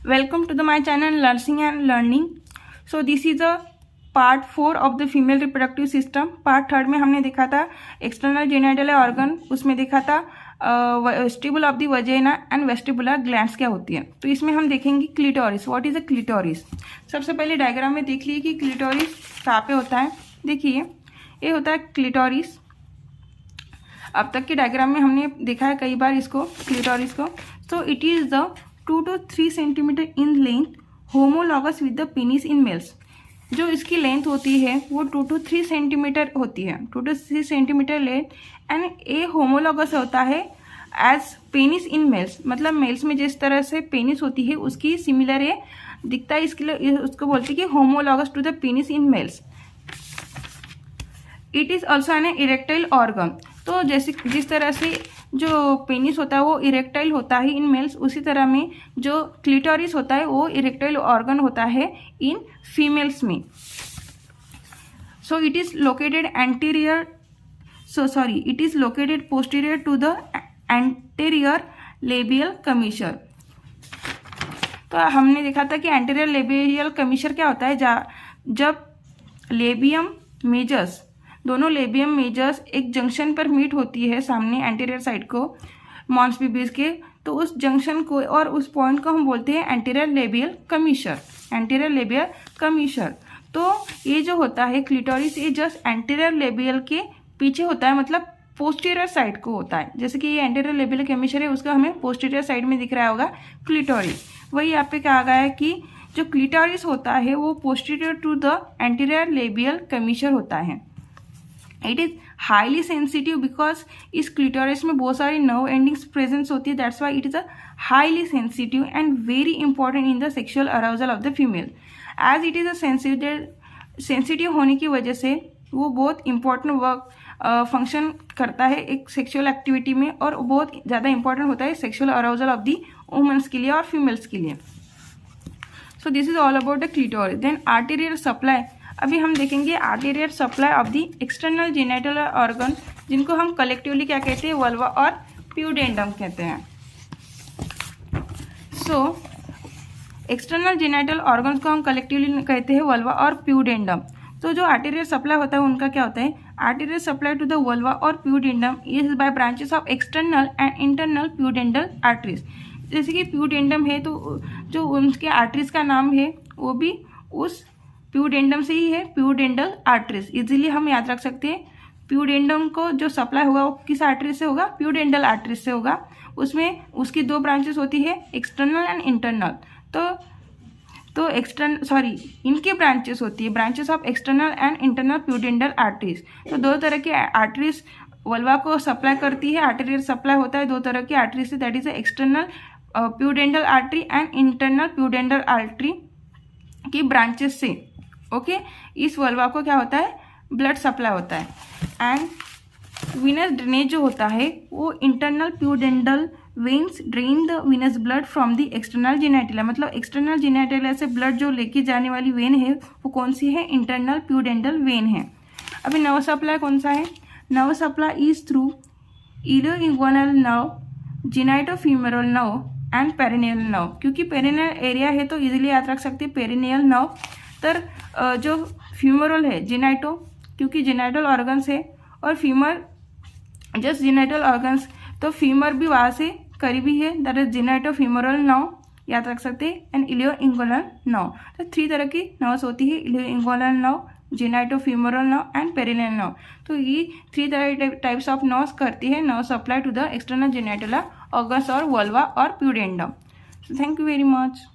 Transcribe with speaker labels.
Speaker 1: Welcome to my channel Learning and Learning. So this is a part 4 of the female reproductive system. Part 3 में हमने देखा था external genital organ, उसमें देखा था vestibule of the vagina and vestibular glands क्या होती है. तो इसमें हम देखेंगे clitoris. What is a clitoris? सबसे पहले डायग्राम में देख लीजिए कि क्लिटोरिस कहाँ पे होता है. देखिए ये होता है क्लिटोरिस. अब तक के डायग्राम में हमने देखा है कई बार इसको, क्लिटोरिस को. सो it is the 2 to 3 centimetre in length, homologous with the penis in mails. जो इसकी लेंथ होती है वो 2 to 3 सेंटीमीटर होती है, 2 to 3 centimetre length. And A homologous होता है एज पेनिस इन मेल्स, मतलब मेल्स में जिस तरह से पेनिस होती है उसकी सिमिलर ये दिखता है, इसके लिए उसको बोलते हैं कि homologous to the penis in males. It is also an erectile organ. तो जैसे जिस तरह से जो पेनिस होता है वो इरेक्टाइल होता है इन मेल्स, उसी तरह में जो क्लिटोरिस होता है वो इरेक्टाइल ऑर्गन होता है इन फीमेल्स में. So it is located posterior to the anterior labial commissure. तो हमने देखा था कि एंटीरियर लेबियल कमीशर क्या होता है, जब लेबियम मेजर्स, दोनों लेबियम मेजर्स एक जंक्शन पर मीट होती है सामने एंटीरियर साइड को मॉन्स पीबीज के, तो उस जंक्शन को और उस पॉइंट को हम बोलते हैं anterior labial commissure. Anterior labial commissure. तो ये जो होता है क्लिटोरिस, ये जस्ट एंटीरियर लेबियल के पीछे होता है, मतलब पोस्टीरियर साइड को होता है. जैसे कि ये एंटीरियर लेबियल कमीशर है, उसका हमें पोस्टीरियर साइड में दिख रहा होगा क्लिटोरिस. वही यहाँ पे कहा गया है कि जो क्लिटोरिस होता है वो posterior to the anterior labial commissure होता है. It is highly sensitive because इस क्लिटोरिस में बहुत सारी नर्व एंडिंग्स प्रेजेंस होती है. That's why it is a highly sensitive and very important in the sexual arousal of the female. As it is a sensitive होने की वजह से वो बहुत इंपॉर्टेंट वर्क फंक्शन करता है एक सेक्सुअल एक्टिविटी में, और बहुत ज़्यादा इंपॉर्टेंट होता है sexual arousal of the women's के लिए और फीमेल्स के लिए. So this is all about the clitoris. Then arterial supply. अभी हम देखेंगे arterial supply of the external genital organ, जिनको हम कलेक्टिवली क्या कहते हैं, वल्वा और प्यूडेंडम कहते हैं. सो एक्सटर्नल जेनिटल ऑर्गन्स को हम कलेक्टिवली कहते हैं वल्वा और प्यूडेंडम. तो जो आर्टेरियल सप्लाई होता है उनका क्या होता है, arterial supply to the vulva और pudendum is by branches of external and internal pudendal arteries. जैसे कि प्यूडेंडम है तो जो उनके आर्टरीज का नाम है वो भी उस प्यूडेंडम से ही है, प्यूडेंडल आर्टरीज. इजीली हम याद रख सकते हैं. प्यूडेंडम को जो सप्लाई होगा वो किस आर्टरीज से होगा, प्यूडेंडल आर्टरीज से होगा. उसमें उसकी 2 ब्रांचेस होती है, एक्सटर्नल एंड इंटरनल. तो इनकी ब्रांचेस होती है, branches of external and internal pudendal arteries. तो 2 तरह की आर्टरीज वल्वा को सप्लाई करती है. आर्टेरियल सप्लाई होता है 2 तरह की आर्टरीज से, that is external pudendal artery and internal pudendal artery की ब्रांचेस से. ओके इस वल्वा को क्या होता है, ब्लड सप्लाई होता है. एंड वीनस ड्रेनेज जो होता है वो internal pudendal veins drain the venous blood from the external genital. मतलब एक्सटर्नल जेनिटल से ब्लड जो लेके जाने वाली वेन है वो कौन सी है, इंटरनल प्यूडेंडल वेन है. अभी नर्व सप्लाई कौन सा है, nerve supply is through ilioinguinal nerve, genitofemoral nerve and perineal nerve. क्योंकि पेरिनियल एरिया है तो इजीली याद रख सकते हैं पेरिनियल नर्व. तर जो फीमोरल है जेनाइटो, क्योंकि जेनाइटल ऑर्गन्स है, और फीमर जस्ट जेनाइटल ऑर्गन्स, तो फीमर भी वहाँ से करीबी है, that is genitofemoral nerve याद रख सकते हैं. And ilioinguinal nerve. तो 3 तरह की नर्व्स होती है, ilioinguinal nerve, genitofemoral nerve and perineal nerve. तो ये 3 टाइप्स ऑफ नर्व्स करती है nerve supply to the external genital organs और वल्वा और pudendum. Thank you very much.